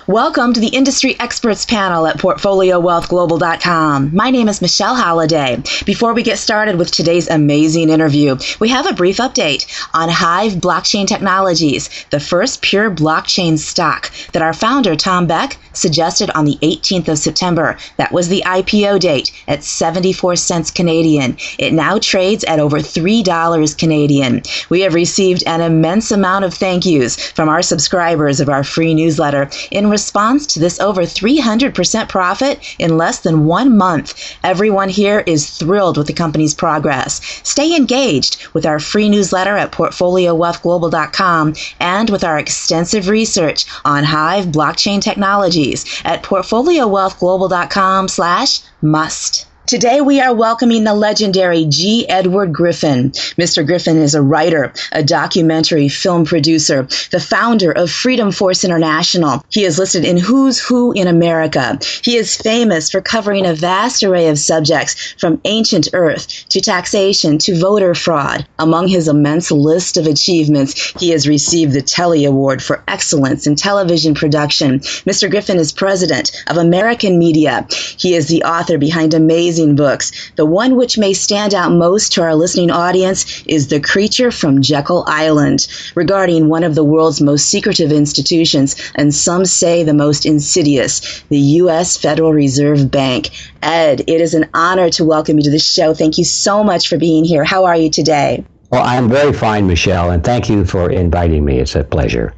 Welcome to the Industry Experts Panel at PortfolioWealthGlobal.com. My name is Michelle Holliday. Before we get started with today's amazing interview, we have a brief update on Hive Blockchain Technologies, the first pure blockchain stock that our founder, Tom Beck, suggested on the 18th of September. That was the IPO date at 74 cents Canadian. It now trades at over $3 Canadian. We have received an immense amount of thank yous from our subscribers of our free newsletter in response to this over 300% profit in less than 1 month. Everyone here is thrilled with the company's progress. Stay engaged with our free newsletter at PortfolioWealthGlobal.com and with our extensive research on Hive blockchain technologies at PortfolioWealthGlobal.com/must. Today we are welcoming the legendary G. Edward Griffin. Mr. Griffin is a writer, a documentary film producer, the founder of Freedom Force International. He is listed in Who's Who in America. He is famous for covering a vast array of subjects, from ancient Earth to taxation to voter fraud. Among his immense list of achievements, he has received the Telly Award for Excellence in Television Production. Mr. Griffin is president of American Media. He is the author behind amazing books. The one which may stand out most to our listening audience is The Creature from Jekyll Island, regarding one of the world's most secretive institutions, and some say the most insidious, the U.S. Federal Reserve Bank. Ed, it is an honor to welcome you to the show. Thank you so much for being here. How are you today? Well, I'm very fine, Michelle, and thank you for inviting me. It's a pleasure.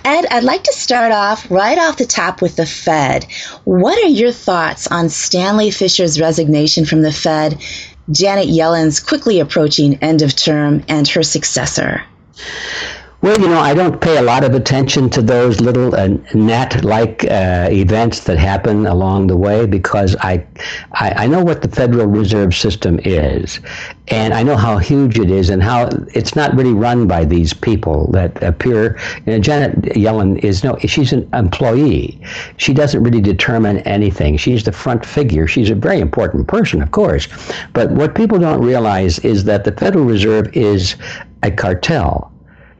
Ed, I'd like to start off right off the top with the Fed. What are your thoughts on Stanley Fischer's resignation from the Fed, Janet Yellen's quickly approaching end of term, and her successor? Well, I don't pay a lot of attention to those little gnat-like events that happen along the way, because I know what the Federal Reserve System is, and I know how huge it is and how it's not really run by these people that appear. Janet Yellen she's an employee. She doesn't really determine anything. She's the front figure. She's a very important person, of course, but what people don't realize is that the Federal Reserve is a cartel.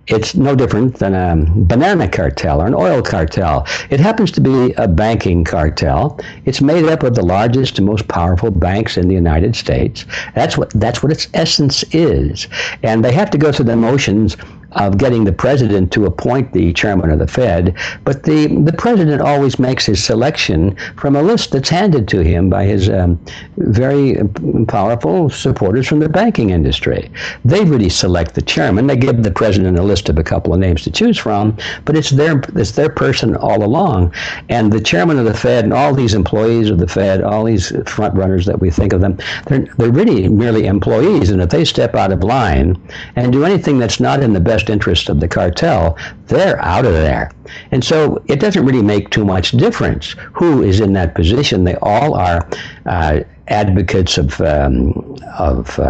It's no different than a banana cartel or an oil cartel. It happens to be a banking cartel. It's made up of the largest and most powerful banks in the United States. That's what its essence is. And they have to go through the motions of getting the president to appoint the chairman of the Fed, but the president always makes his selection from a list that's handed to him by his very powerful supporters from the banking industry. They really select the chairman. They give the president a list of a couple of names to choose from, but it's their person all along. And the chairman of the Fed and all these employees of the Fed, all these front runners that we think of them, they're really merely employees, and if they step out of line and do anything that's not in the best interest of the cartel, they're out of there. And so it doesn't really make too much difference who is in that position. They all are advocates of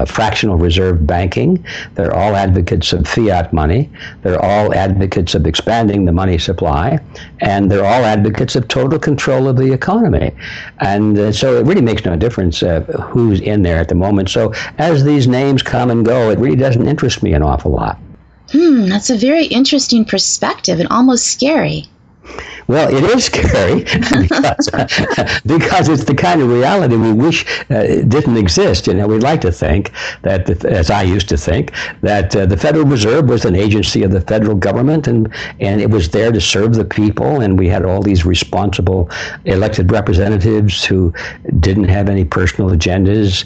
fractional reserve banking. They're all advocates of fiat money. They're all advocates of expanding the money supply. And they're all advocates of total control of the economy. And so it really makes no difference who's in there at the moment. So as these names come and go, it really doesn't interest me an awful lot. That's a very interesting perspective and almost scary. Well, it is scary because it's the kind of reality we wish didn't exist. We'd like to think that, as I used to think, that the Federal Reserve was an agency of the federal government, and it was there to serve the people, and we had all these responsible elected representatives who didn't have any personal agendas.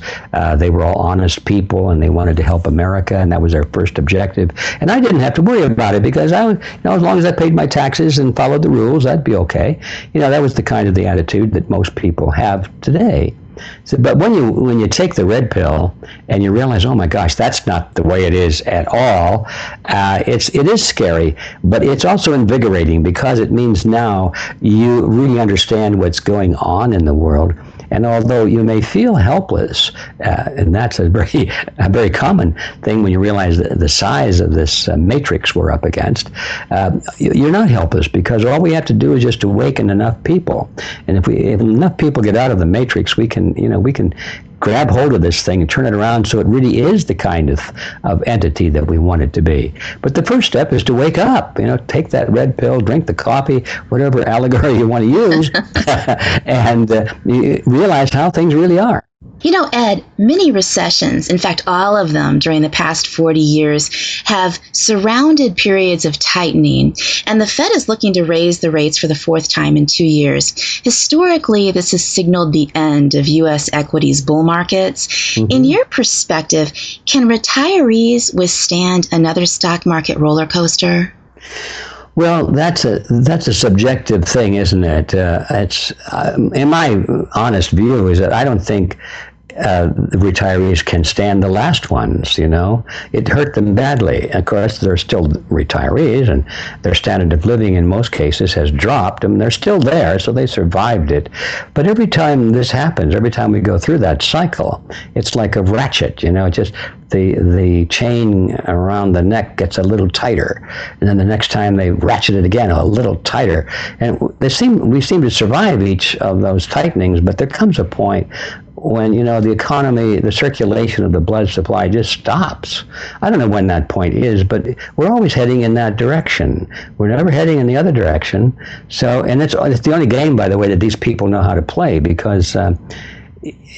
They were all honest people, and they wanted to help America, and that was their first objective. And I didn't have to worry about it because as long as I paid my taxes and followed the rules, I'd be okay. That was the kind of the attitude that most people have today. So, but when you take the red pill and you realize, oh my gosh, that's not the way it is at all, it is scary, but it's also invigorating because it means now you really understand what's going on in the world. And although you may feel helpless, and that's a very common thing when you realize the size of this matrix we're up against, you're not helpless because all we have to do is just awaken enough people. And if enough people get out of the matrix, we can grab hold of this thing and turn it around so it really is the kind of entity that we want it to be. But the first step is to wake up, take that red pill, drink the coffee, whatever allegory you want to use, and you realize how things really are. Ed, many recessions, in fact, all of them during the past 40 years, have surrounded periods of tightening, and the Fed is looking to raise the rates for the fourth time in 2 years. Historically, this has signaled the end of U.S. equities bull markets. Mm-hmm. In your perspective, can retirees withstand another stock market roller coaster? Well, that's a subjective thing, isn't it? It's in my honest view is that I don't think the retirees can stand the last ones. It hurt them badly. Of course, they're still retirees, and their standard of living in most cases has dropped. I mean, they're still there, so they survived it. But every time this happens, every time we go through that cycle, it's like a ratchet. Just the chain around the neck gets a little tighter, and then the next time they ratchet it again a little tighter. And we seem to survive each of those tightenings, but there comes a point when the economy, the circulation of the blood supply just stops. I don't know when that point is, but we're always heading in that direction. We're never heading in the other direction. So, and it's the only game, by the way, that these people know how to play, because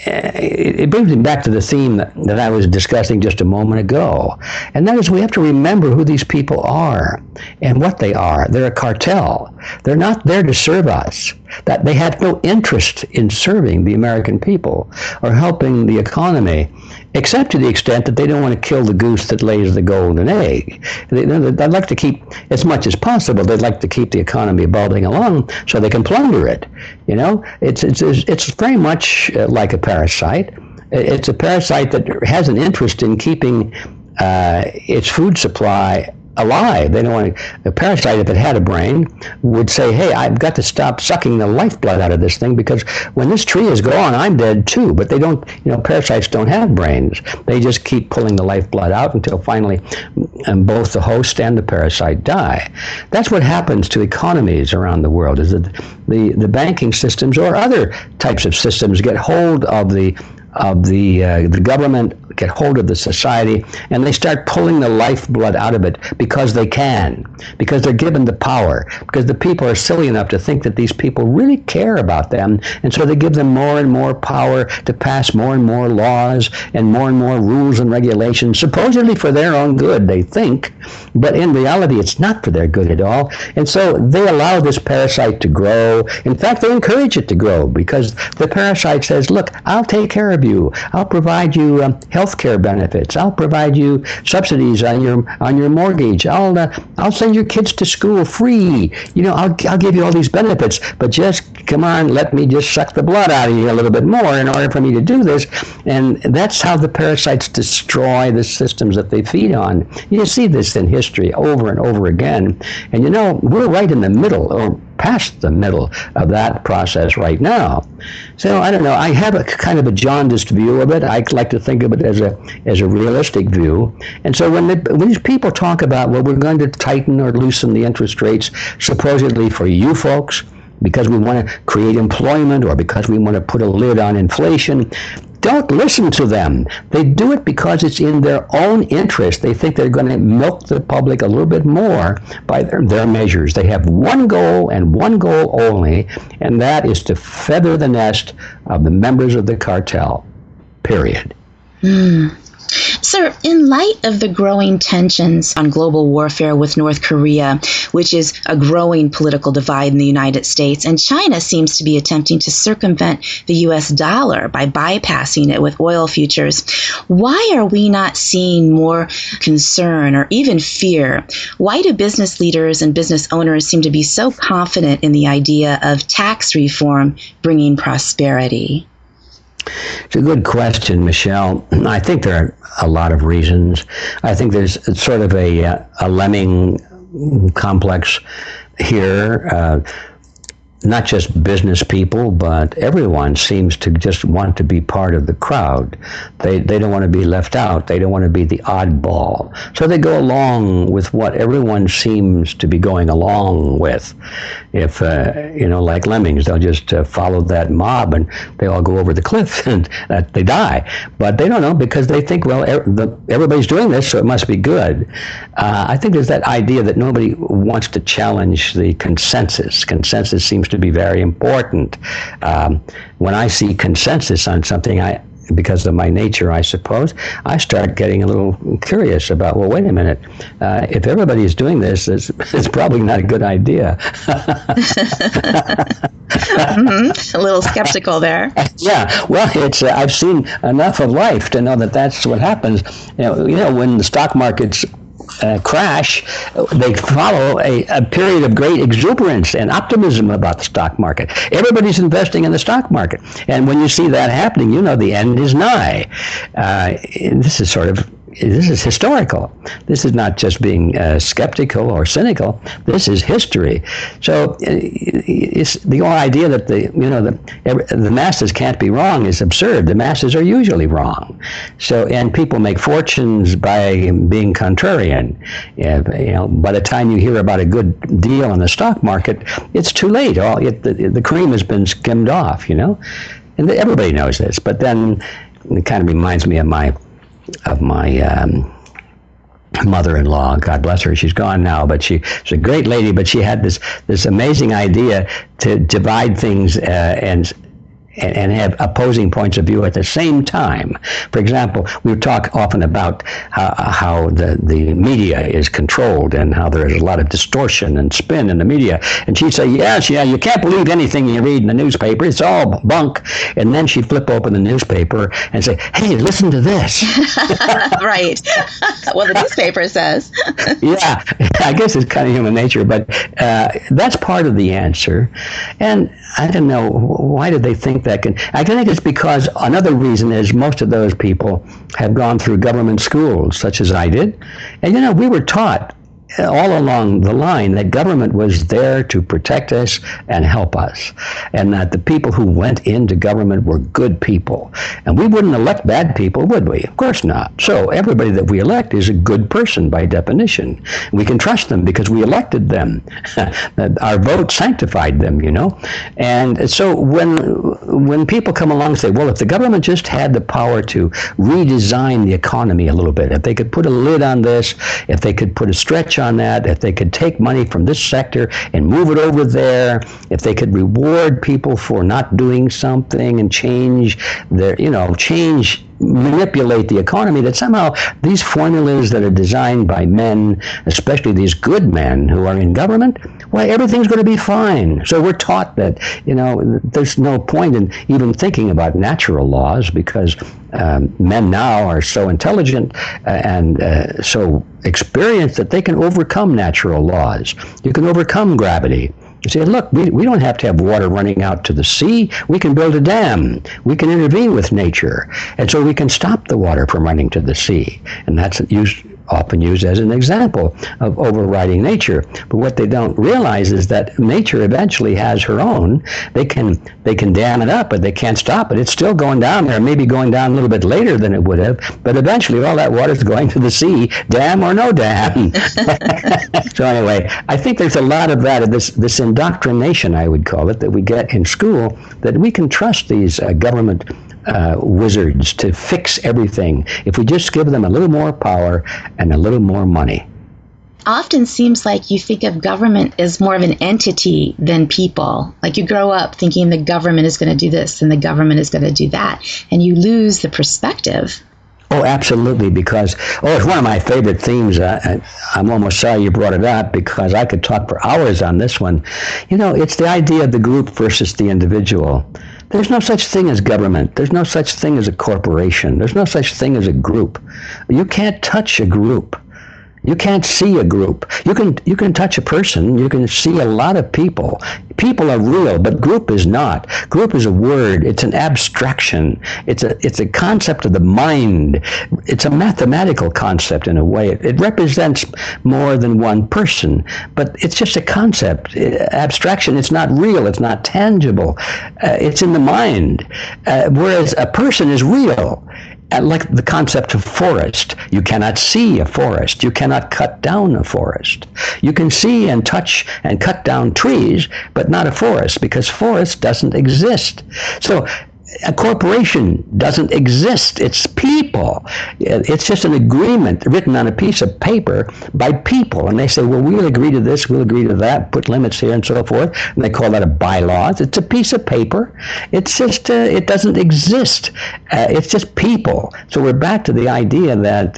it brings me back to the theme that I was discussing just a moment ago. And that is, we have to remember who these people are and what they are. They're a cartel. They're not there to serve us. That they have no interest in serving the American people or helping the economy, except to the extent that they don't want to kill the goose that lays the golden egg. They'd like to keep, as much as possible, they'd like to keep the economy bubbling along so they can plunder it. It's very much like a parasite. It's a parasite that has an interest in keeping its food supply alive. They don't want a parasite, if it had a brain, would say, hey, I've got to stop sucking the lifeblood out of this thing, because when this tree is gone, I'm dead too. But they don't, parasites don't have brains. They just keep pulling the lifeblood out until finally both the host and the parasite die. That's what happens to economies around the world, is that the banking systems or other types of systems get hold of the government, get hold of the society, and they start pulling the lifeblood out of it because they can, because they're given the power, because the people are silly enough to think that these people really care about them, and so they give them more and more power to pass more and more laws and more rules and regulations, supposedly for their own good, they think, but in reality it's not for their good at all. And so they allow this parasite to grow. In fact, they encourage it to grow, because the parasite says, look, I'll take care of you. I'll provide you health care benefits. I'll provide you subsidies on your mortgage. I'll send your kids to school free. I'll give you all these benefits, but just come on, let me just suck the blood out of you a little bit more in order for me to do this. And that's how the parasites destroy the systems that they feed on. You see this in history over and over again. And we're right in the middle, or past the middle of that process right now. So I don't know. I have a kind of a jaundiced view of it. I like to think of it as a realistic view. And so when these people talk about, well, we're going to tighten or loosen the interest rates, supposedly for you folks, because we want to create employment or because we want to put a lid on inflation, don't listen to them. They do it because it's in their own interest. They think they're going to milk the public a little bit more by their measures. They have one goal and one goal only, and that is to feather the nest of the members of the cartel, period. Sir, in light of the growing tensions on global warfare with North Korea, which is a growing political divide in the United States, and China seems to be attempting to circumvent the U.S. dollar by bypassing it with oil futures, why are we not seeing more concern or even fear? Why do business leaders and business owners seem to be so confident in the idea of tax reform bringing prosperity? It's a good question, Michelle. I think there are a lot of reasons. I think there's sort of a Lemming complex here. not just business people, but everyone seems to just want to be part of the crowd. They don't want to be left out. They don't want to be the oddball. So they go along with what everyone seems to be going along with. If, like Lemmings, they'll just follow that mob and they all go over the cliff and they die. But they don't know because they think, well, everybody's doing this, so it must be good. I think there's that idea that nobody wants to challenge the consensus. Consensus seems to be very important. When I see consensus on something, because of my nature, I suppose, I start getting a little curious about, well, wait a minute, if everybody is doing this, it's probably not a good idea. A little skeptical there. Yeah, well, I've seen enough of life to know that that's what happens. When the stock markets crash, they follow a period of great exuberance and optimism about the stock market. Everybody's investing in the stock market. And when you see that happening, the end is nigh. This is historical. This is not just being skeptical or cynical. This is history. So it's the whole idea that the masses can't be wrong is absurd. The masses are usually wrong. And people make fortunes by being contrarian. By the time you hear about a good deal on the stock market, it's too late. The cream has been skimmed off. And everybody knows this. But then it kind of reminds me of my mother-in-law, God bless her. She's gone now, but she's a great lady. But she had this amazing idea to divide things and have opposing points of view at the same time. For example, we talk often about how the media is controlled and how there is a lot of distortion and spin in the media. And she'd say, yes, you can't believe anything you read in the newspaper. It's all bunk. And then she'd flip open the newspaper and say, hey, listen to this. Right. Well, the newspaper says. Yeah, I guess it's kind of human nature, but that's part of the answer. And I don't know, why did they think that? I think it's because another reason is most of those people have gone through government schools, such as I did. And, we were taught all along the line that government was there to protect us and help us, and that the people who went into government were good people. And we wouldn't elect bad people, would we? Of course not. So everybody that we elect is a good person by definition. We can trust them because we elected them. Our vote sanctified them, And so when people come along and say, well, if the government just had the power to redesign the economy a little bit, if they could put a lid on this, if they could put a stretch on that, if they could take money from this sector and move it over there, if they could reward people for not doing something and manipulate the economy, that somehow these formulas that are designed by men, especially these good men who are in government, everything's going to be fine. So we're taught that, there's no point in even thinking about natural laws because men now are so intelligent and so experienced that they can overcome natural laws. You can overcome gravity. You say, look, we don't have to have water running out to the sea. We can build a dam. We can intervene with nature. And so we can stop the water from running to the sea. And that's often used as an example of overriding nature. But what they don't realize is that nature eventually has her own. They can dam it up, but they can't stop it. It's still going down there, maybe going down a little bit later than it would have, but eventually all that water is going to the sea, dam or no dam. So anyway, I think there's a lot of that, this indoctrination, I would call it, that we get in school, that we can trust these government wizards to fix everything if we just give them a little more power and a little more money. Often seems like you think of government as more of an entity than people. Like you grow up thinking the government is going to do this and the government is going to do that, and you lose the perspective. Oh, absolutely, because, it's one of my favorite themes. I'm almost sorry you brought it up because I could talk for hours on this one. It's the idea of the group versus the individual. There's no such thing as government. There's no such thing as a corporation. There's no such thing as a group. You can't touch a group. You can't see a group. You can touch a person. You can see a lot of people. People are real, but group is not. Group is a word. It's an abstraction. It's a concept of the mind. It's a mathematical concept in a way. It represents more than one person, but it's just a concept. Abstraction. It's not real. It's not tangible. It's in the mind. Whereas a person is real. Like the concept of forest. You cannot see a forest. You cannot cut down a forest. You can see and touch and cut down trees, but not a forest, because forest doesn't exist. So a corporation doesn't exist. It's people. It's just an agreement written on a piece of paper by people. And they say, well, we'll agree to this, we'll agree to that, put limits here and so forth. And they call that a bylaws. It's a piece of paper. It's just, it doesn't exist. It's just people. So we're back to the idea that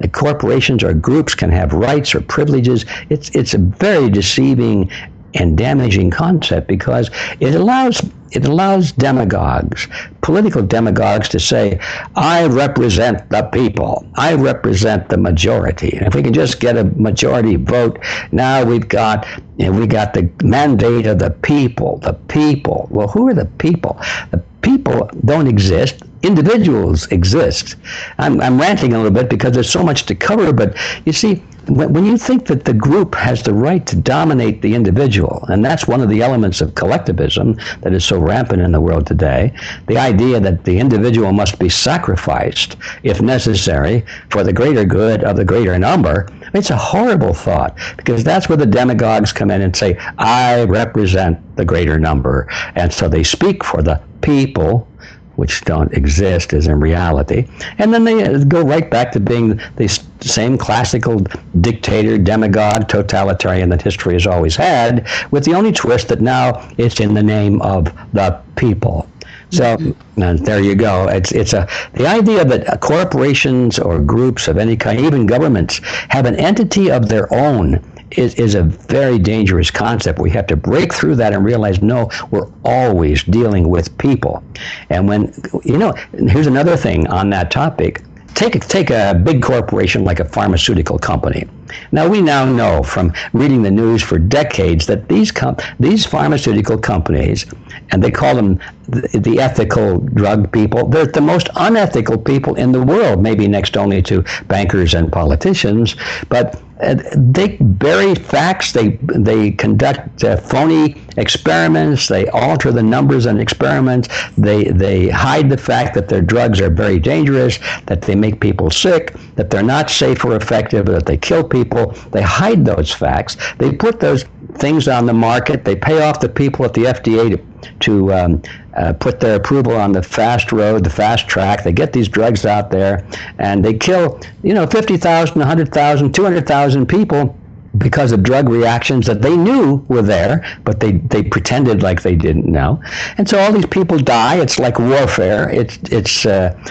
the corporations or groups can have rights or privileges. It's a very deceiving and damaging concept, because it allows demagogues, political demagogues, to say, I represent the people. I represent the majority. And if we can just get a majority vote, now we got the mandate of the people. The people. Well, who are the people? The people don't exist. Individuals exist. I'm ranting a little bit because there's so much to cover, but you see, when you think that the group has the right to dominate the individual, and that's one of the elements of collectivism that is so rampant in the world today, the idea that the individual must be sacrificed, if necessary, for the greater good of the greater number, it's a horrible thought, because that's where the demagogues come in and say, I represent the greater number. And so they speak for the people, which don't exist as in reality. And then they go right back to being the same classical dictator, demagogue, totalitarian that history has always had, with the only twist that now it's in the name of the people. So there you go. It's the idea that corporations or groups of any kind, even governments, have an entity of their own is a very dangerous concept. We have to break through that and realize, no, we're always dealing with people. And when, here's another thing on that topic. Take a big corporation like a pharmaceutical company. Now, we now know from reading the news for decades that these pharmaceutical companies, and they call them the ethical drug people, they're the most unethical people in the world, maybe next only to bankers and politicians, but they bury facts, they conduct phony experiments, they alter the numbers in experiments, they hide the fact that their drugs are very dangerous, that they make people sick, that they're not safe or effective, that they kill people. They hide those facts. They put those things on the market. They pay off the people at the FDA to put their approval on the fast road, the fast track. They get these drugs out there, and they kill, 50,000, 100,000, 200,000 people because of drug reactions that they knew were there, but they pretended like they didn't know. And so all these people die. It's like warfare. It's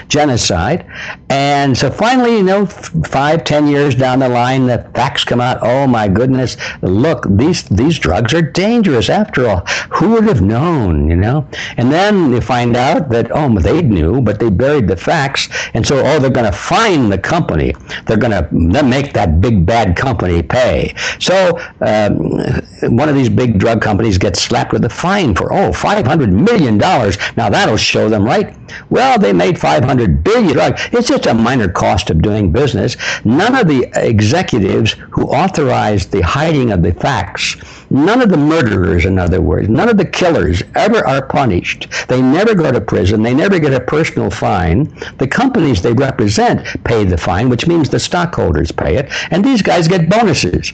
genocide. And so finally, 5-10 years down the line, the facts come out. Oh my goodness! Look, these drugs are dangerous. After all, who would have known? And then you find out that they knew, but they buried the facts. And so they're going to fine the company. They're going to make that big bad company pay. So one of these big drug companies gets slapped with a fine for $500 million. Now that'll show them, right? Well, they made $500 billion. It's just a minor cost of doing business. None of the executives who authorized the hiding of the facts, none of the murderers, in other words, none of the killers ever are punished. They never go to prison. They never get a personal fine. The companies they represent pay the fine, which means the stockholders pay it, and these guys get bonuses.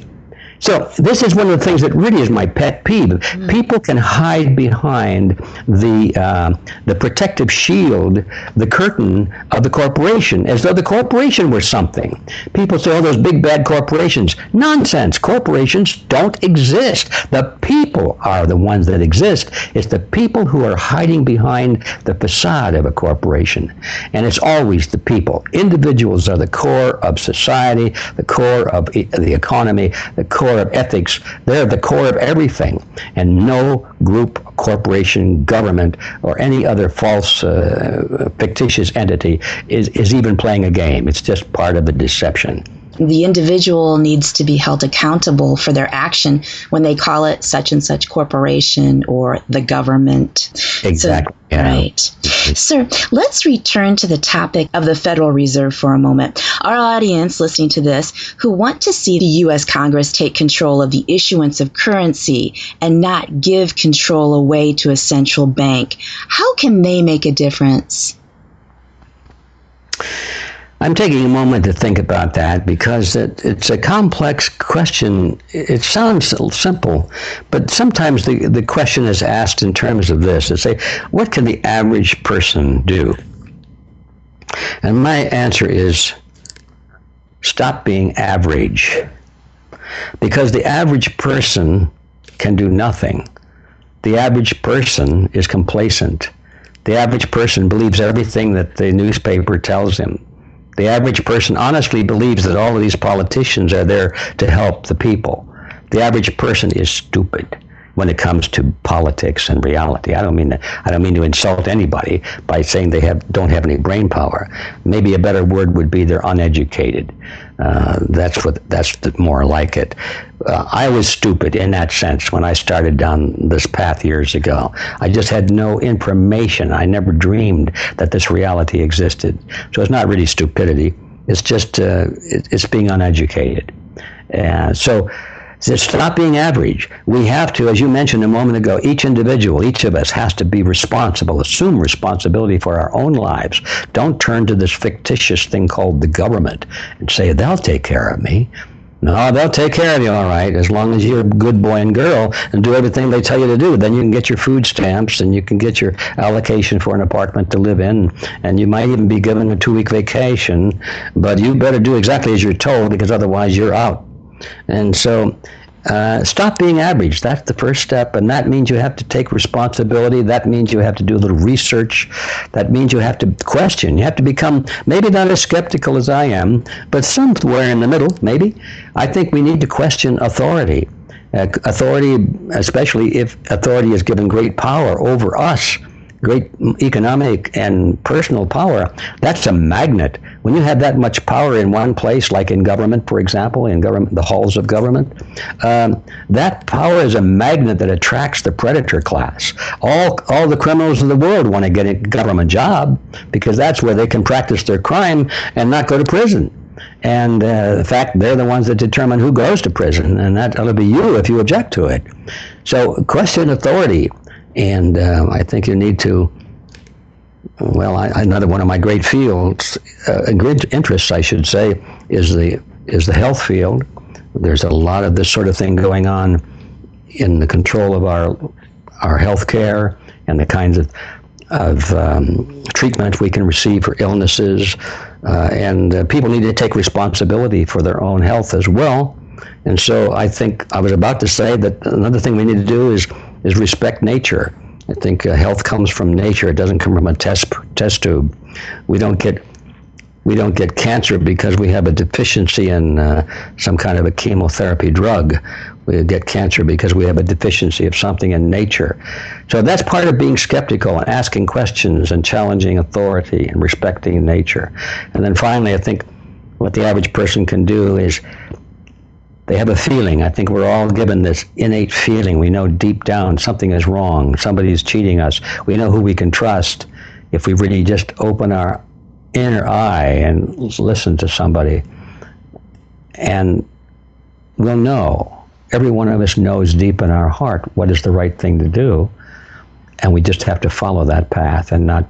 So this is one of the things that really is my pet peeve. People can hide behind the protective shield, the curtain of the corporation, as though the corporation were something. People say, those big bad corporations. Nonsense. Corporations don't exist. The people are the ones that exist. It's the people who are hiding behind the facade of a corporation. And it's always the people. Individuals are the core of society, the core of the economy, the core of ethics. They're the core of everything, and no group, corporation, government, or any other false fictitious entity is even playing a game. It's just part of the deception. the individual needs to be held accountable for their action when they call it such and such corporation or the government. Exactly. So, right. Sir, let's return to the topic of the Federal Reserve for a moment. Our audience listening to this who want to see the U.S. Congress take control of the issuance of currency and not give control away to a central bank, how can they make a difference? I'm taking a moment to think about that because it's a complex question. It sounds simple, but sometimes the question is asked in terms of this. They say, what can the average person do? And my answer is, stop being average. Because the average person can do nothing. The average person is complacent. The average person believes everything that the newspaper tells him. The average person honestly believes that all of these politicians are there to help the people. The average person is stupid when it comes to politics and reality. I don't mean to insult anybody by saying they don't have any brain power. Maybe a better word would be they're uneducated. That's more like it. I was stupid in that sense when I started down this path years ago. I just had no information. I never dreamed that this reality existed. So it's not really stupidity. It's just it's being uneducated. So stop being average. We have to, as you mentioned a moment ago, each individual, each of us has to be responsible, assume responsibility for our own lives. Don't turn to this fictitious thing called the government and say, they'll take care of me. No, they'll take care of you all right, as long as you're a good boy and girl and do everything they tell you to do. Then you can get your food stamps and you can get your allocation for an apartment to live in, and you might even be given a 2-week vacation, but you better do exactly as you're told, because otherwise you're out. And so stop being average. That's the first step, and that means you have to take responsibility. That means you have to do a little research. That means you have to question. You have to become maybe not as skeptical as I am, but somewhere in the middle, maybe. I think we need to question authority. Authority, especially if authority is given great power over us, great economic and personal power, that's a magnet. When you have that much power in one place, like in government, for example, in government, the halls of government, that power is a magnet that attracts the predator class. All the criminals of the world want to get a government job because that's where they can practice their crime and not go to prison. And in fact, they're the ones that determine who goes to prison, and that'll be you if you object to it. So question authority. And I think you need to, another one of my great fields, interests, I should say, is the health field. There's a lot of this sort of thing going on in the control of our health care and the kinds of treatment we can receive for illnesses. And people need to take responsibility for their own health as well. And so I think I was about to say that another thing we need to do is respect nature. I think health comes from nature. It doesn't come from a test tube. We don't get cancer because we have a deficiency in some kind of a chemotherapy drug. We get cancer because we have a deficiency of something in nature. So that's part of being skeptical and asking questions and challenging authority and respecting nature. And then finally, I think what the average person can do is they have a feeling. I think we're all given this innate feeling. We know deep down something is wrong. Somebody's cheating us. We know who we can trust if we really just open our inner eye and listen to somebody. And we'll know. Every one of us knows deep in our heart what is the right thing to do. And we just have to follow that path and not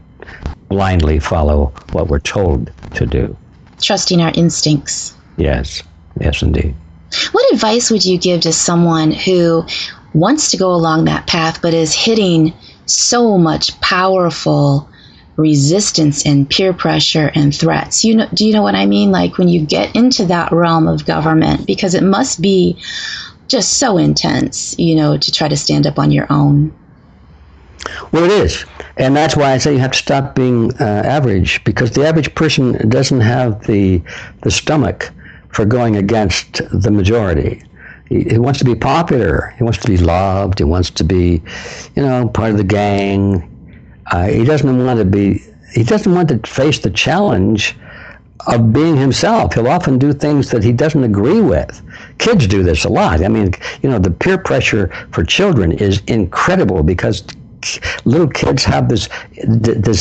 blindly follow what we're told to do. Trusting our instincts. Yes. Yes, indeed. What advice would you give to someone who wants to go along that path but is hitting so much powerful resistance and peer pressure and threats? Do you know what I mean? Like when you get into that realm of government, because it must be just so intense, to try to stand up on your own. Well, it is. And that's why I say you have to stop being average, because the average person doesn't have the stomach for going against the majority. He wants to be popular. He wants to be loved. He wants to be, part of the gang. He doesn't want to face the challenge of being himself. He'll often do things that he doesn't agree with. Kids do this a lot. I mean, the peer pressure for children is incredible because little kids have this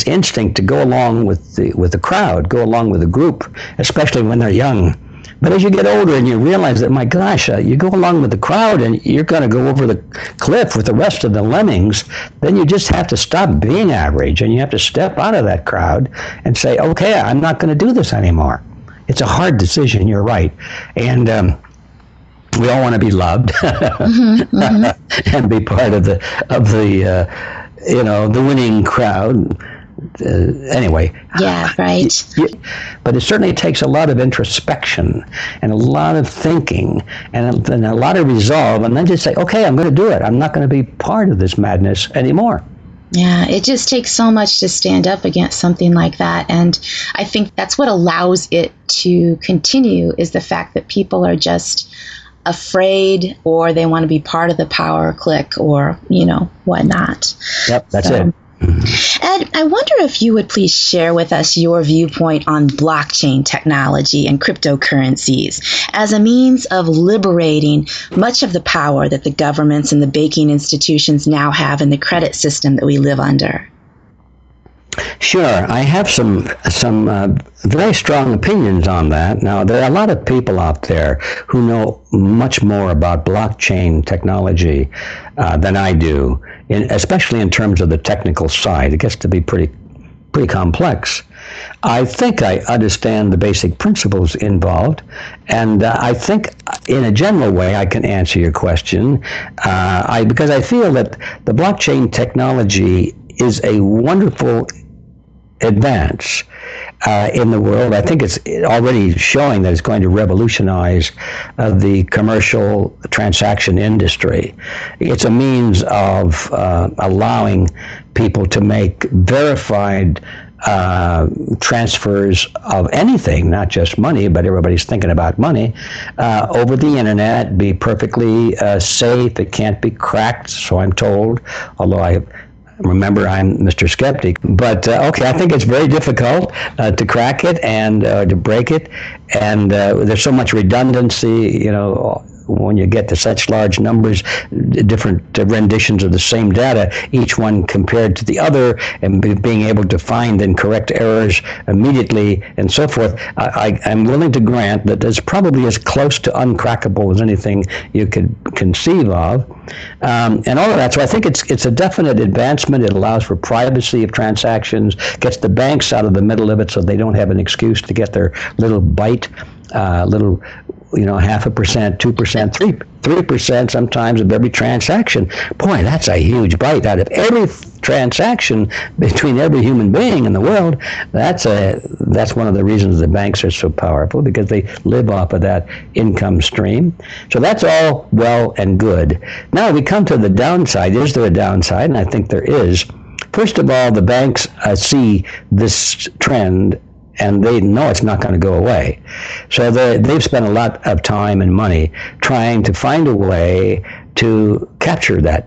instinct to go along with the crowd, go along with the group, especially when they're young. But as you get older and you realize that, my gosh, you go along with the crowd and you're going to go over the cliff with the rest of the lemmings, then you just have to stop being average and you have to step out of that crowd and say, okay, I'm not going to do this anymore. It's a hard decision, you're right. And we all want to be loved and be part of the winning crowd. Anyway. Yeah, right. But it certainly takes a lot of introspection and a lot of thinking and a lot of resolve, and then just say, okay, I'm going to do it. I'm not going to be part of this madness anymore. Yeah, it just takes so much to stand up against something like that. And I think that's what allows it to continue, is the fact that people are just afraid, or they want to be part of the power clique, or, whatnot. Yep, that's it. Ed, I wonder if you would please share with us your viewpoint on blockchain technology and cryptocurrencies as a means of liberating much of the power that the governments and the banking institutions now have in the credit system that we live under. Sure, I have some very strong opinions on that. Now, there are a lot of people out there who know much more about blockchain technology than I do, especially in terms of the technical side. It gets to be pretty complex. I think I understand the basic principles involved, and I think in a general way I can answer your question, because I feel that the blockchain technology is a wonderful advance in the world. I think it's already showing that it's going to revolutionize the commercial transaction industry. It's a means of allowing people to make verified transfers of anything, not just money, but everybody's thinking about money, over the internet, be perfectly safe. It can't be cracked, so I'm told, although remember, I'm Mr. Skeptic, but okay, I think it's very difficult to crack it and to break it, and there's so much redundancy, when you get to such large numbers, different renditions of the same data, each one compared to the other, and being able to find and correct errors immediately and so forth. I'm willing to grant that it's probably as close to uncrackable as anything you could conceive of, and all of that. So I think it's a definite advancement. It allows for privacy of transactions, gets the banks out of the middle of it so they don't have an excuse to get their little bite, 0.5%, 2%, 3% sometimes of every transaction. Boy, that's a huge bite out of every transaction between every human being in the world. That's one of the reasons the banks are so powerful, because they live off of that income stream. So that's all well and good. Now we come to the downside. Is there a downside? And I think there is. First of all, the banks see this trend, and they know it's not going to go away. So they've spent a lot of time and money trying to find a way to capture that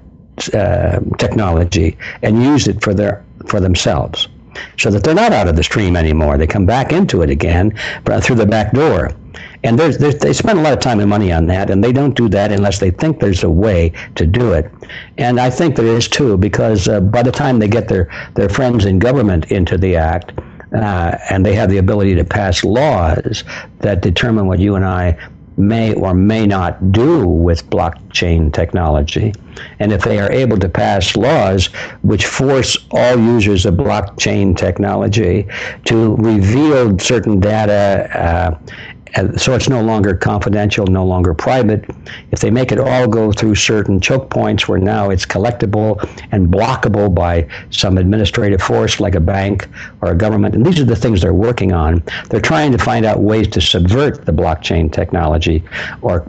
technology and use it for themselves, so that they're not out of the stream anymore. They come back into it again, but through the back door. And they spend a lot of time and money on that, and they don't do that unless they think there's a way to do it. And I think there is too, because by the time they get their friends in government into the act, and they have the ability to pass laws that determine what you and I may or may not do with blockchain technology. And if they are able to pass laws which force all users of blockchain technology to reveal certain data, so it's no longer confidential, no longer private. If they make it all go through certain choke points where now it's collectible and blockable by some administrative force like a bank or a government, and these are the things they're working on. They're trying to find out ways to subvert the blockchain technology or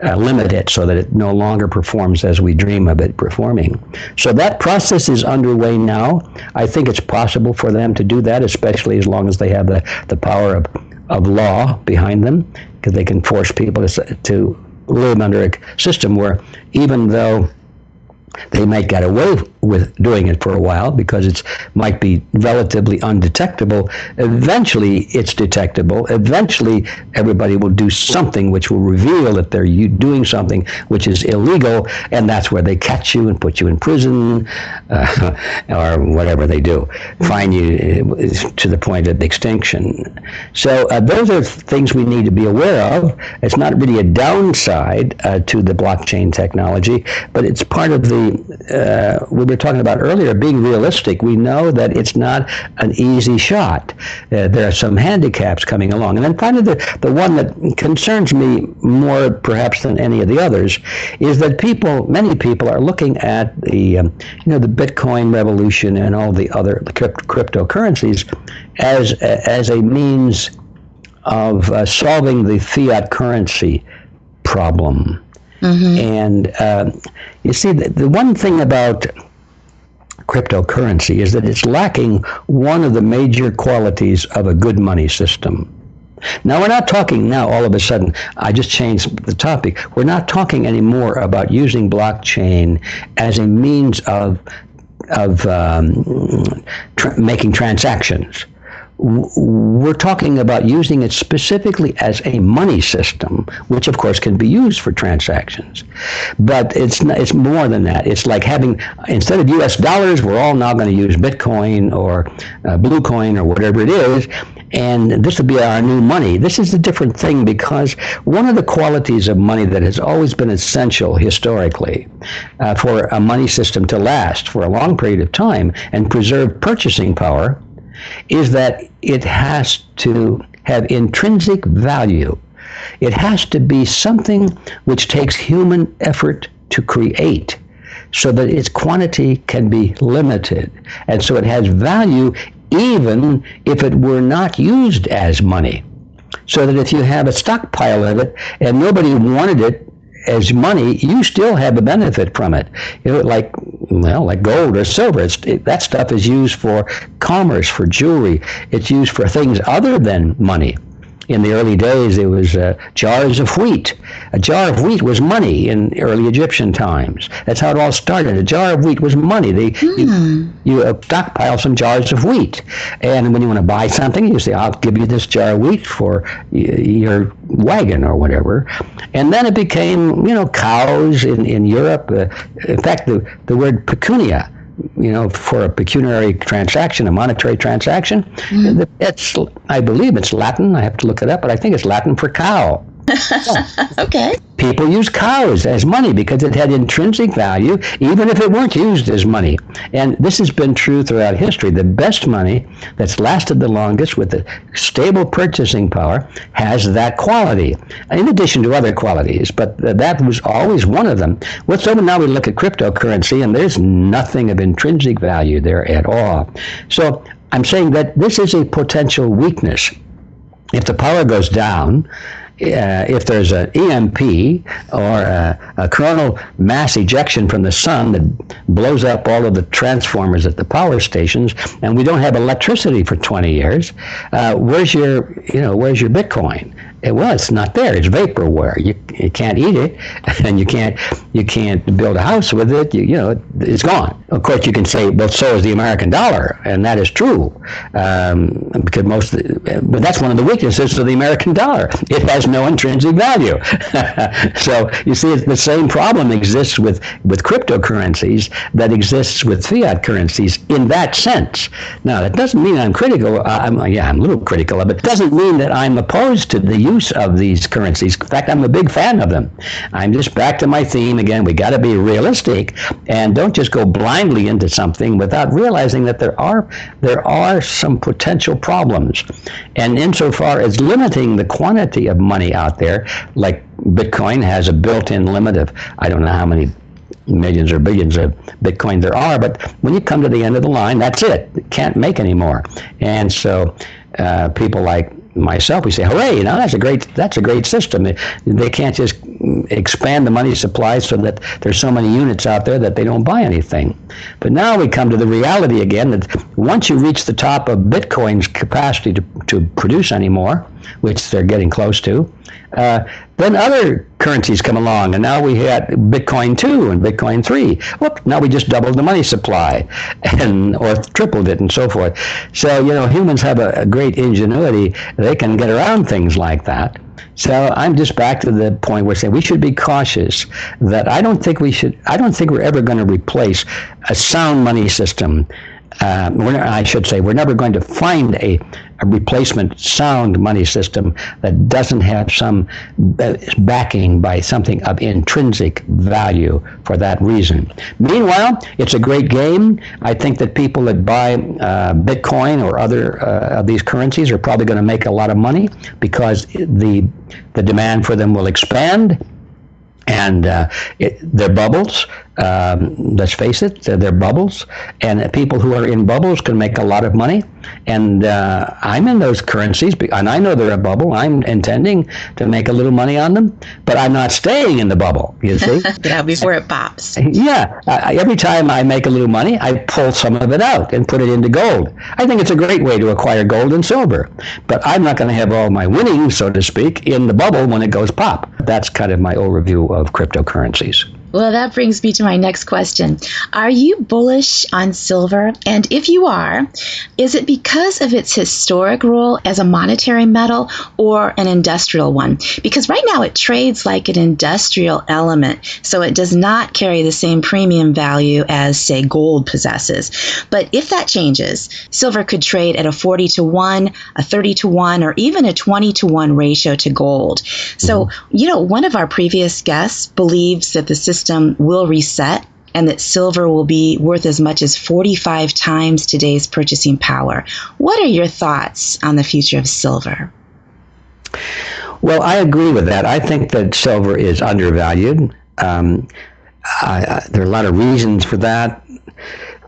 limit it so that it no longer performs as we dream of it performing. So that process is underway now. I think it's possible for them to do that, especially as long as they have the power of law behind them, because they can force people to live under a system where, even though they might get away with doing it for a while because it might be relatively undetectable. Eventually, it's detectable. Eventually, everybody will do something which will reveal that they're doing something which is illegal, and that's where they catch you and put you in prison or whatever they do, fine you to the point of extinction. So those are things we need to be aware of. It's not really a downside to the blockchain technology, but it's part of the, we were talking about earlier, being realistic. We know that it's not an easy shot. There are some handicaps coming along. And then finally, the one that concerns me more perhaps than any of the others is that many people are looking at the Bitcoin revolution and all the other cryptocurrencies as a means of solving the fiat currency problem. And you see, the one thing about cryptocurrency is that it's lacking one of the major qualities of a good money system. Now, we're not talking now all of a sudden, I just changed the topic. We're not talking anymore about using blockchain as a means of making transactions. We're talking about using it specifically as a money system, which of course can be used for transactions. But it's more than that. It's like having, instead of US dollars, we're all now going to use Bitcoin or Bluecoin or whatever it is, and this will be our new money. This is a different thing because one of the qualities of money that has always been essential historically for a money system to last for a long period of time and preserve purchasing power is that it has to have intrinsic value. It has to be something which takes human effort to create so that its quantity can be limited. And so it has value even if it were not used as money. So that if you have a stockpile of it and nobody wanted it as money, you still have a benefit from it. Like gold or silver. That stuff is used for commerce, for jewelry. It's used for things other than money. In the early days, it was jars of wheat. A jar of wheat was money in early Egyptian times. That's how it all started. A jar of wheat was money. You stockpile some jars of wheat. And when you want to buy something, you say, I'll give you this jar of wheat for your wagon or whatever. And then it became, cows in Europe. In fact, the word pecunia, for a pecuniary transaction, a monetary transaction, I believe it's Latin. I have to look it up, but I think it's Latin for cow. Okay. People use cows as money because it had intrinsic value, even if it weren't used as money. And this has been true throughout history. The best money that's lasted the longest with the stable purchasing power has that quality, in addition to other qualities. But that was always one of them. So now we look at cryptocurrency, and there's nothing of intrinsic value there at all. So I'm saying that this is a potential weakness. If the power goes down, if there's an EMP or a coronal mass ejection from the sun that blows up all of the transformers at the power stations, and we don't have electricity for 20 years, where's your Bitcoin? It's not there. It's vaporware. You can't eat it, and you can't build a house with it. It's gone. Of course, you can say, well, so is the American dollar, and that is true, because but that's one of the weaknesses of the American dollar. It has no intrinsic value. So you see, the same problem exists with cryptocurrencies that exists with fiat currencies in that sense. Now, that doesn't mean I'm critical. I'm a little critical of it. It doesn't mean that I'm opposed to the use of these currencies. In fact, I'm a big fan of them. I'm just back to my theme again. We got to be realistic and don't just go blindly into something without realizing that there are some potential problems. And insofar as limiting the quantity of money out there, like Bitcoin has a built-in limit of, I don't know how many millions or billions of Bitcoin there are, but when you come to the end of the line, that's it. You can't make any more. And so people like myself, we say, hooray, that's a great system. They can't just expand the money supply so that there's so many units out there that they don't buy anything. But now we come to the reality again that once you reach the top of Bitcoin's capacity to produce anymore, which they're getting close to, Then other currencies come along, and now we had Bitcoin 2 and Bitcoin 3. Whoop, now we just doubled the money supply or tripled it and so forth. So, humans have a great ingenuity. They can get around things like that. So I'm just back to the point where saying we should be cautious that I don't think we're ever going to replace a sound money system. We're never going to find a replacement sound money system that doesn't have some backing by something of intrinsic value for that reason. Meanwhile, it's a great game. I think that people that buy Bitcoin or other of these currencies are probably going to make a lot of money because the demand for them will expand. And they're bubbles. Let's face it, they're bubbles. And people who are in bubbles can make a lot of money. And I'm in those currencies, and I know they're a bubble. I'm intending to make a little money on them, but I'm not staying in the bubble, you see? Yeah, before it pops. Yeah. Every time I make a little money, I pull some of it out and put it into gold. I think it's a great way to acquire gold and silver. But I'm not going to have all my winnings, so to speak, in the bubble when it goes pop. That's kind of my overview of cryptocurrencies. Well, that brings me to my next question. Are you bullish on silver? And if you are, is it because of its historic role as a monetary metal or an industrial one? Because right now it trades like an industrial element, so it does not carry the same premium value as, say, gold possesses. But if that changes, silver could trade at a 40-to-1, a 30-to-1, or even a 20-to-1 ratio to gold. So, one of our previous guests believes that the system will reset and that silver will be worth as much as 45 times today's purchasing power. What are your thoughts on the future of silver? Well, I agree with that. I think that silver is undervalued. There are a lot of reasons for that.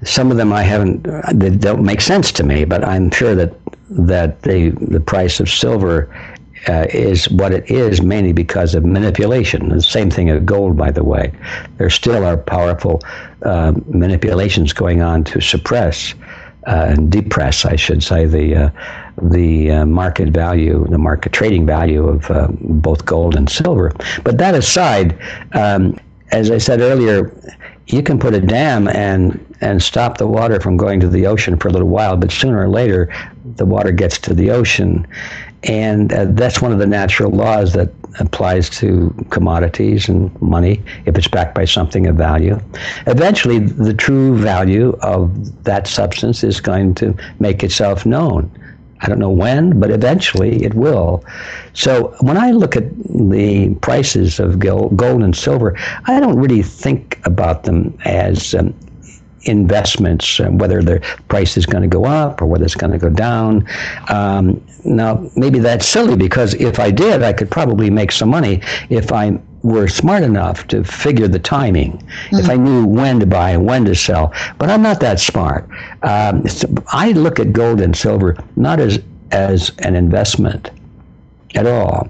Some of them they don't make sense to me, but I'm sure that the price of silver is what it is mainly because of manipulation. The same thing as gold, by the way. There still are powerful manipulations going on to suppress and depress, I should say, the market value, the market trading value of both gold and silver. But that aside, as I said earlier, you can put a dam and stop the water from going to the ocean for a little while, but sooner or later, the water gets to the ocean. And that's one of the natural laws that applies to commodities and money if it's backed by something of value. Eventually, the true value of that substance is going to make itself known. I don't know when, but eventually it will. So when I look at the prices of gold and silver, I don't really think about them as investments, whether the price is going to go up or whether it's going to go down. Now, maybe that's silly because if I did, I could probably make some money if I were smart enough to figure the timing, if I knew when to buy and when to sell. But I'm not that smart. So I look at gold and silver not as an investment at all,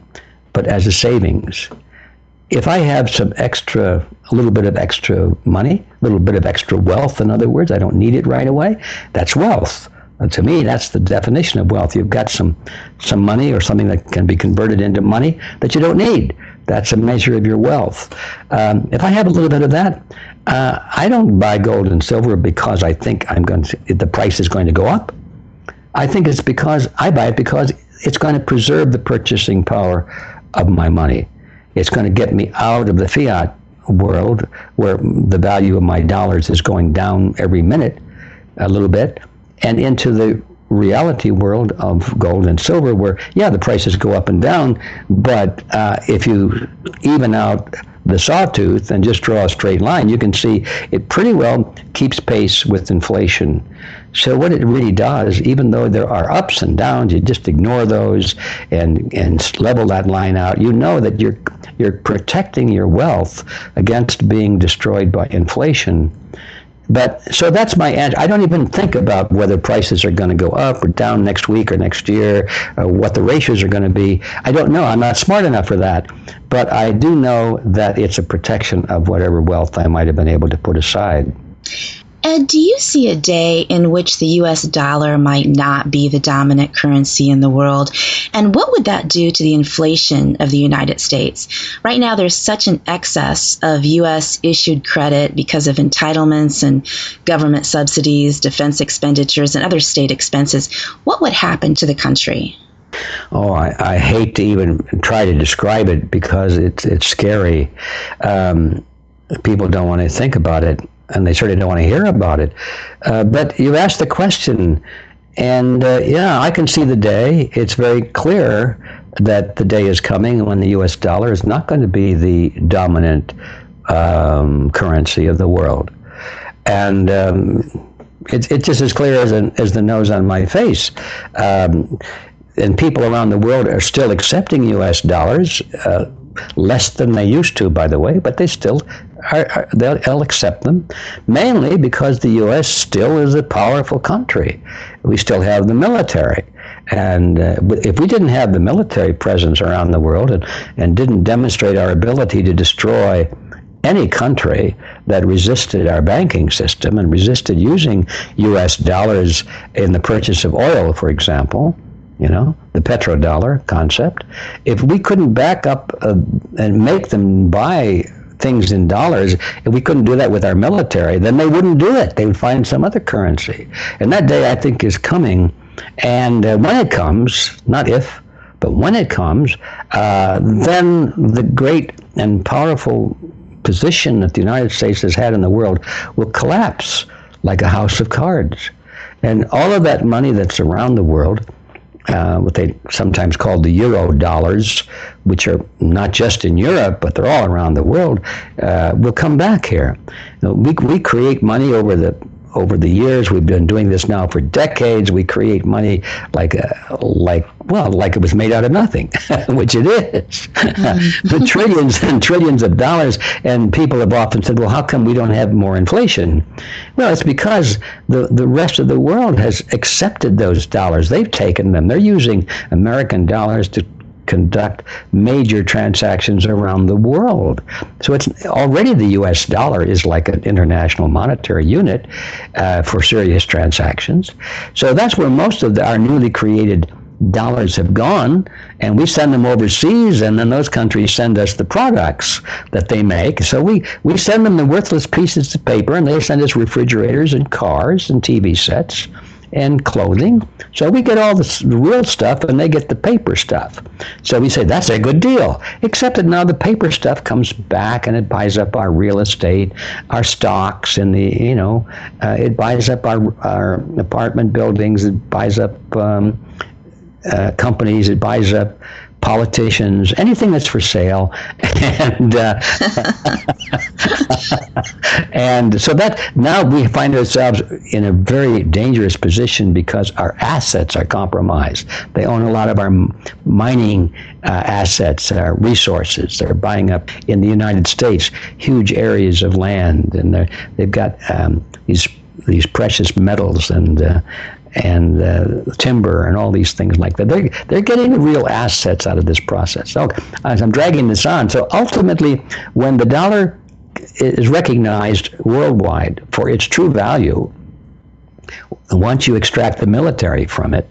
but as a savings. If I have a little bit of extra money, a little bit of extra wealth, in other words, I don't need it right away, that's wealth. And to me, that's the definition of wealth. You've got some money or something that can be converted into money that you don't need. That's a measure of your wealth. If I have a little bit of that, I don't buy gold and silver because I think the price is going to go up. I think it's because I buy it because it's going to preserve the purchasing power of my money. It's going to get me out of the fiat world where the value of my dollars is going down every minute a little bit, and into the reality world of gold and silver where, the prices go up and down, but if you even out the sawtooth and just draw a straight line, you can see it pretty well keeps pace with inflation. So what it really does, even though there are ups and downs, you just ignore those and level that line out. You know that you're protecting your wealth against being destroyed by inflation. But so that's my answer. I don't even think about whether prices are going to go up or down next week or next year, or what the ratios are going to be. I don't know. I'm not smart enough for that. But I do know that it's a protection of whatever wealth I might have been able to put aside. Ed, do you see a day in which the U.S. dollar might not be the dominant currency in the world? And what would that do to the inflation of the United States? Right now, there's such an excess of U.S. issued credit because of entitlements and government subsidies, defense expenditures, and other state expenses. What would happen to the country? Oh, I hate to even try to describe it because it's scary. People don't want to think about it, and they certainly don't want to hear about it. But you asked the question, and yeah, I can see the day. It's very clear that the day is coming when the U.S. dollar is not going to be the dominant currency of the world. And it's just as clear as the nose on my face. And people around the world are still accepting U.S. dollars, less than they used to, by the way, but they still they'll accept them, mainly because the U.S. still is a powerful country. We still have the military. And if we didn't have the military presence around the world and didn't demonstrate our ability to destroy any country that resisted our banking system and resisted using U.S. dollars in the purchase of oil, for example, the petrodollar concept, if we couldn't back up and make them buy things in dollars, if we couldn't do that with our military, then they wouldn't do it. They would find some other currency. And that day, I think, is coming. And when it comes, not if, but when it comes, then the great and powerful position that the United States has had in the world will collapse like a house of cards. And all of that money that's around the world, what they sometimes call the euro dollars, which are not just in Europe, but they're all around the world, will come back here. We create money over the years. We've been doing this now for decades. We create money like it was made out of nothing, which it is. The trillions and trillions of dollars, and people have often said, well, how come we don't have more inflation? Well, it's because the rest of the world has accepted those dollars. They've taken them. They're using American dollars to conduct major transactions around the world. So it's already the U.S. dollar is like an international monetary unit for serious transactions. So that's where most of our newly created dollars have gone, and we send them overseas, and then those countries send us the products that they make. So we send them the worthless pieces of paper, and they send us refrigerators and cars and TV sets and clothing. So we get all the real stuff, and they get the paper stuff. So we say, that's a good deal. Except that now the paper stuff comes back, and it buys up our real estate, our stocks, and it buys up our apartment buildings, it buys up companies, it buys up politicians, anything that's for sale, and and so that now we find ourselves in a very dangerous position because our assets are compromised. They own a lot of our mining assets, our resources. They're buying up in the United States huge areas of land, and they've got these precious metals and timber and all these things like that. They're getting real assets out of this process. So as I'm dragging this on, so ultimately, when the dollar is recognized worldwide for its true value, once you extract the military from it,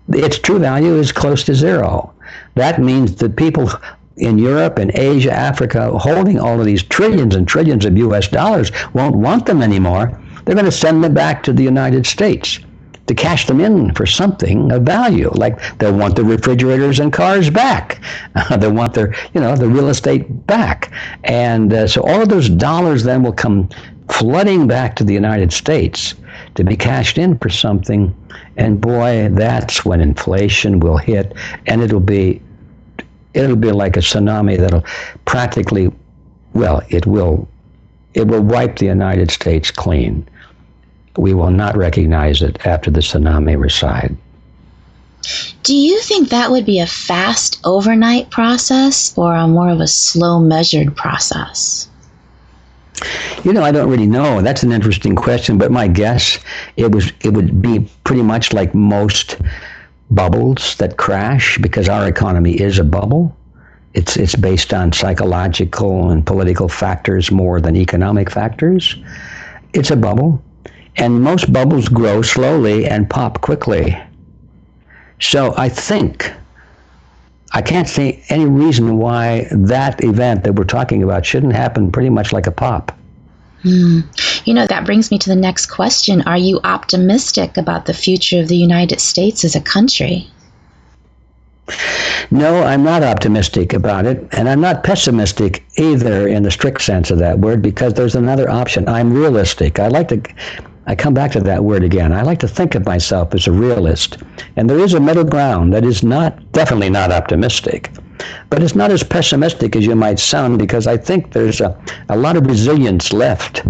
its true value is close to zero. That means that people in Europe and Asia, Africa, holding all of these trillions and trillions of U.S. dollars won't want them anymore. They're going to send them back to the United States to cash them in for something of value. Like they'll want the refrigerators and cars back. They'll want the real estate back. And so all of those dollars then will come flooding back to the United States to be cashed in for something. And boy, that's when inflation will hit, and it'll be like a tsunami that'll practically, it will wipe the United States clean. We will not recognize it after the tsunami recede. Do you think that would be a fast overnight process or a more of a slow measured process? I don't really know. That's an interesting question, but my guess, it would be pretty much like most bubbles that crash, because our economy is a bubble. It's based on psychological and political factors more than economic factors. It's a bubble. And most bubbles grow slowly and pop quickly. So I think I can't see any reason why that event that we're talking about shouldn't happen pretty much like a pop. That brings me to the next question. Are you optimistic about the future of the United States as a country? No, I'm not optimistic about it, and I'm not pessimistic either in the strict sense of that word, because there's another option. I'm realistic. I come back to that word again. I like to think of myself as a realist, and there is a middle ground that is definitely not optimistic, but it's not as pessimistic as you might sound, because I think there's a lot of resilience left.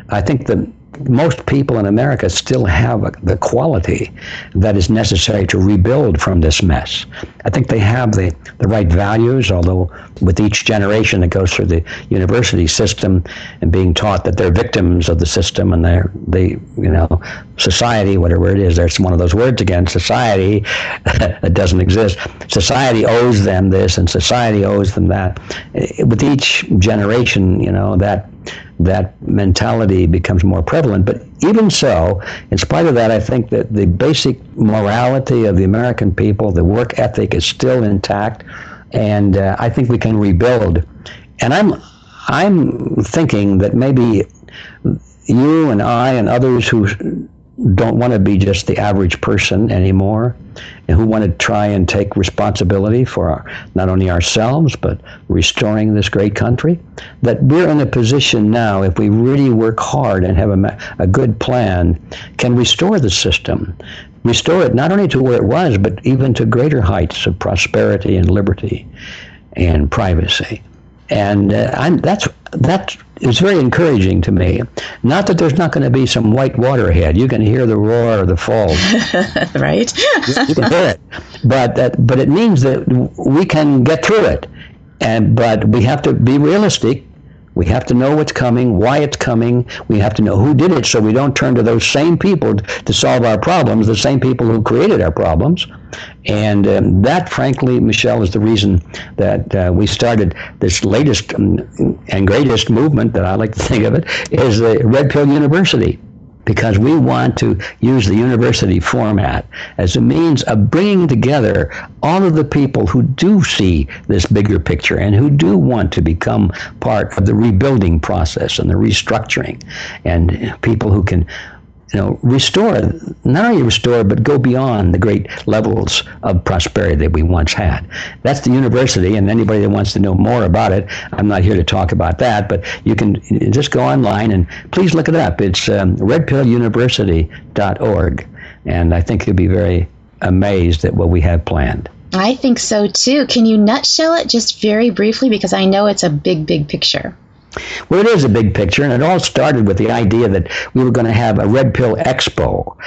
I think that most people in America still have the quality that is necessary to rebuild from this mess. I think they have the right values, although with each generation that goes through the university system and being taught that they're victims of the system and society, whatever it is, there's one of those words again, society, that doesn't exist. Society owes them this and society owes them that. With each generation, that mentality becomes more prevalent. But even so, in spite of that, I think that the basic morality of the American people, the work ethic is still intact, and I think we can rebuild. And I'm thinking that maybe you and I and others who don't want to be just the average person anymore, and who want to try and take responsibility for not only ourselves, but restoring this great country, that we're in a position now, if we really work hard and have a good plan, can restore the system. Restore it not only to where it was, but even to greater heights of prosperity and liberty and privacy. And that is very encouraging to me. Not that there's not going to be some white water ahead. You can hear the roar of the falls. Right? You can hear it. But it means that we can get through it. But we have to be realistic. We have to know what's coming, why it's coming. We have to know who did it, so we don't turn to those same people to solve our problems, the same people who created our problems. And that, frankly, Michelle, is the reason that we started this latest and greatest movement, that I like to think of it, is the Red Pill University. Because we want to use the university format as a means of bringing together all of the people who do see this bigger picture and who do want to become part of the rebuilding process and the restructuring, and people who can restore, not only restore, but go beyond the great levels of prosperity that we once had. That's the university, and anybody that wants to know more about it, I'm not here to talk about that, but you can just go online and please look it up. It's redpilluniversity.org, and I think you'll be very amazed at what we have planned. I think so, too. Can you nutshell it just very briefly? Because I know it's a big, big picture. Well, it is a big picture, and it all started with the idea that we were going to have a Red Pill Expo,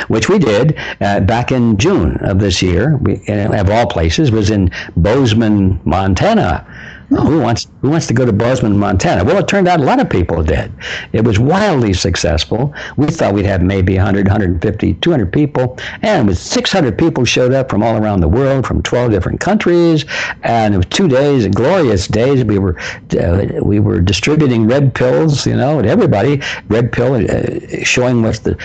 which we did back in June of this year. Of all places, was in Bozeman, Montana. Who wants to go to Bozeman, Montana? Well, it turned out a lot of people did. It was wildly successful. We thought we'd have maybe 100, 150, 200 people, and with 600 people showed up from all around the world, from 12 different countries, and it was 2 days, glorious days. We were distributing red pills, to everybody. Red pill, showing what's the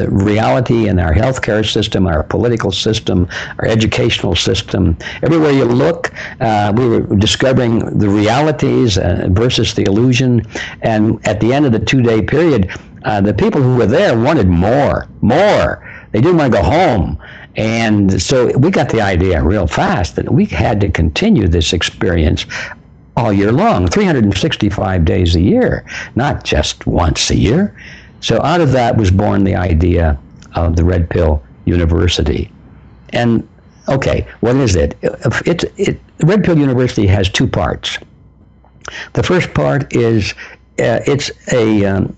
reality in our healthcare system, our political system, our educational system. Everywhere you look, we were discovering the realities versus the illusion. And at the end of the 2-day period, the people who were there wanted more. They didn't want to go home. And so we got the idea real fast that we had to continue this experience all year long, 365 days a year, not just once a year. So out of that was born the idea of the Red Pill University. And okay, what is it? Red Pill University has 2 parts. The first part is it's a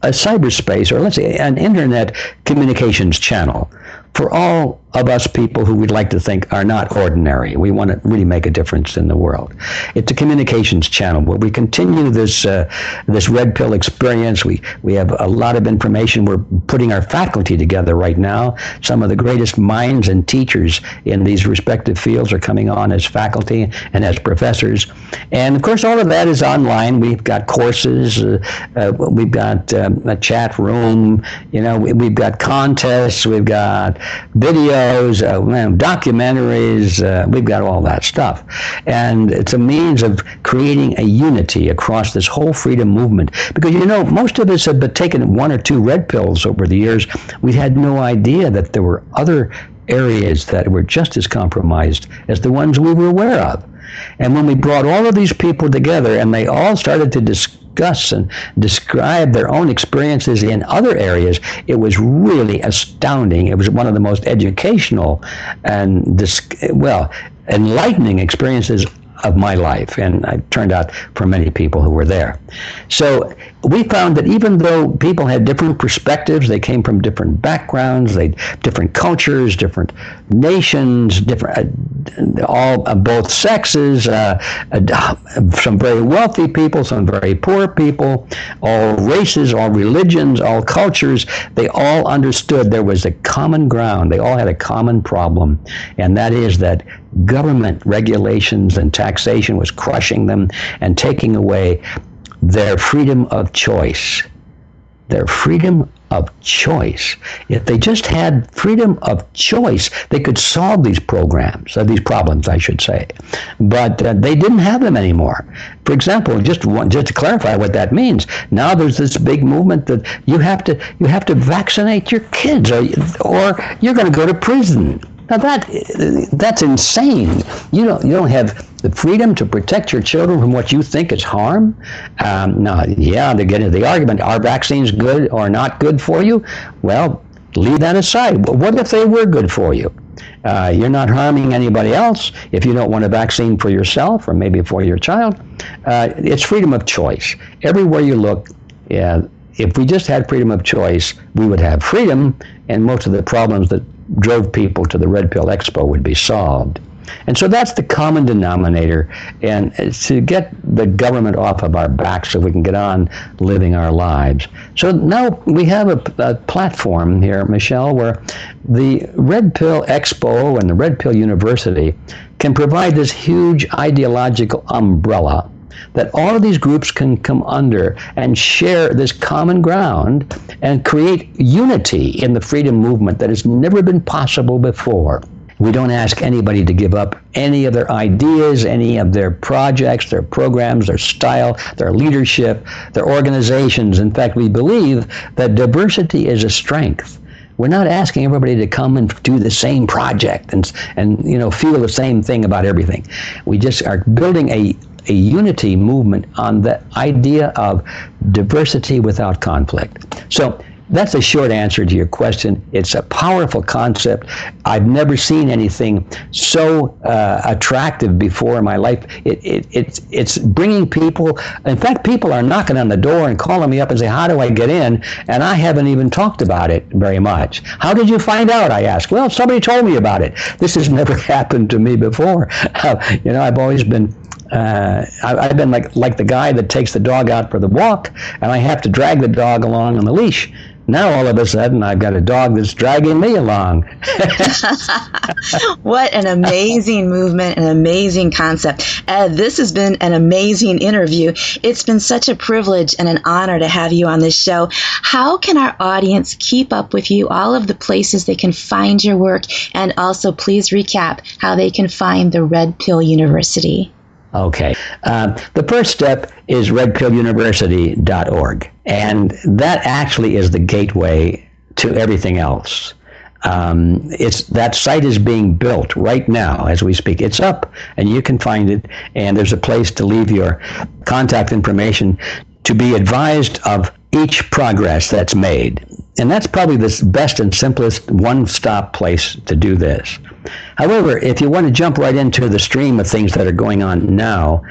cyberspace, or let's say an internet communications channel for all of us people who we'd like to think are not ordinary. We want to really make a difference in the world. It's a communications channel where we continue this red pill experience. We have a lot of information. We're putting our faculty together right now. Some of the greatest minds and teachers in these respective fields are coming on as faculty and as professors. And of course, all of that is online. We've got courses. We've got a chat room. We've got contests. We've got videos, documentaries, we've got all that stuff. And it's a means of creating a unity across this whole freedom movement. Because, most of us have been taking one or two red pills over the years. We had no idea that there were other areas that were just as compromised as the ones we were aware of. And when we brought all of these people together and they all started to discuss and describe their own experiences in other areas, it was really astounding. It was one of the most educational and, enlightening experiences of my life, and it turned out for many people who were there. So we found that even though people had different perspectives, they came from different backgrounds, different cultures, different nations, both sexes, some very wealthy people, some very poor people, all races, all religions, all cultures, they all understood there was a common ground. They all had a common problem, and that is that government regulations and taxation was crushing them and taking away their freedom of choice. Their freedom of choice. If they just had freedom of choice, they could solve these problems, I should say. But they didn't have them anymore. For example, just to clarify what that means, now there's this big movement that you have to vaccinate your kids, or you're going to go to prison. Now that's insane. You don't have the freedom to protect your children from what you think is harm. They get into the argument: are vaccines good or not good for you? Well, leave that aside. What if they were good for you? You're not harming anybody else if you don't want a vaccine for yourself or maybe for your child. It's freedom of choice. Everywhere you look, if we just had freedom of choice, we would have freedom, and most of the problems that drove people to the Red Pill Expo would be solved. And so that's the common denominator, and to get the government off of our backs so we can get on living our lives. So now we have a platform here, Michelle, where the Red Pill Expo and the Red Pill University can provide this huge ideological umbrella that all of these groups can come under and share this common ground and create unity in the freedom movement that has never been possible before. We don't ask anybody to give up any of their ideas, any of their projects, their programs, their style, their leadership, their organizations. In fact, we believe that diversity is a strength. We're not asking everybody to come and do the same project and feel the same thing about everything. We just are building a unity movement on the idea of diversity without conflict. So that's a short answer to your question. It's a powerful concept. I've never seen anything so attractive before in my life. It's bringing people. In fact, people are knocking on the door and calling me up and say, "How do I get in?" And I haven't even talked about it very much. "How did you find out?" I ask. "Well, somebody told me about it." This has never happened to me before. I've always been. I've been like the guy that takes the dog out for the walk, and I have to drag the dog along on the leash. Now all of a sudden I've got a dog that's dragging me along. What an amazing movement, an amazing concept. Ed, this has been an amazing interview. It's been such a privilege and an honor to have you on this show. How can our audience keep up with you, all of the places they can find your work, and also please recap how they can find the Red Pill University? Okay. The first step is redpilluniversity.org. And that actually is the gateway to everything else. That site is being built right now as we speak. It's up and you can find it. And there's a place to leave your contact information to be advised of each progress that's made. And that's probably the best and simplest one-stop place to do this. However, if you want to jump right into the stream of things that are going on now,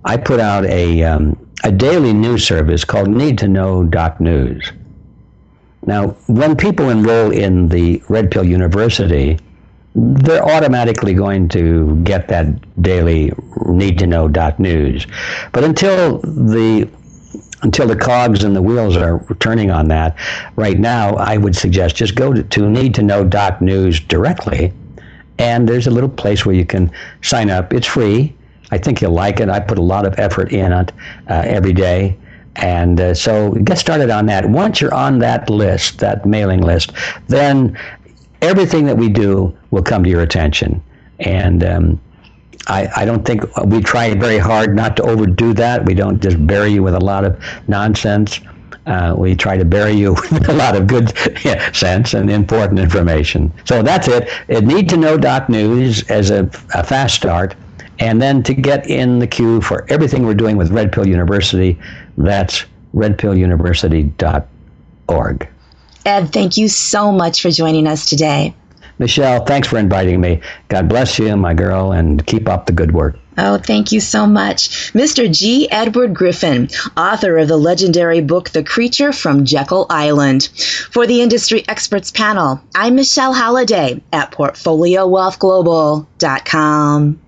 I put out a daily news service called needtoknow.news. Now, when people enroll in the Red Pill University, they're automatically going to get that daily need-to-know.news. But until the cogs and the wheels are turning on that, right now, I would suggest just go to need-to-know.news directly, and there's a little place where you can sign up. It's free. I think you'll like it. I put a lot of effort in it every day. And so get started on that. Once you're on that list, that mailing list, then everything that we do will come to your attention. And I don't think we try very hard not to overdo that. We don't just bury you with a lot of nonsense. We try to bury you with a lot of good sense and important information. So that's it. Need-to-know.news as a fast start. And then to get in the queue for everything we're doing with Red Pill University, that's redpilluniversity.org. Ed, thank you so much for joining us today. Michelle, thanks for inviting me. God bless you, my girl, and keep up the good work. Oh, thank you so much. Mr. G. Edward Griffin, author of the legendary book, The Creature from Jekyll Island. For the Industry Experts Panel, I'm Michelle Holliday at PortfolioWealthGlobal.com.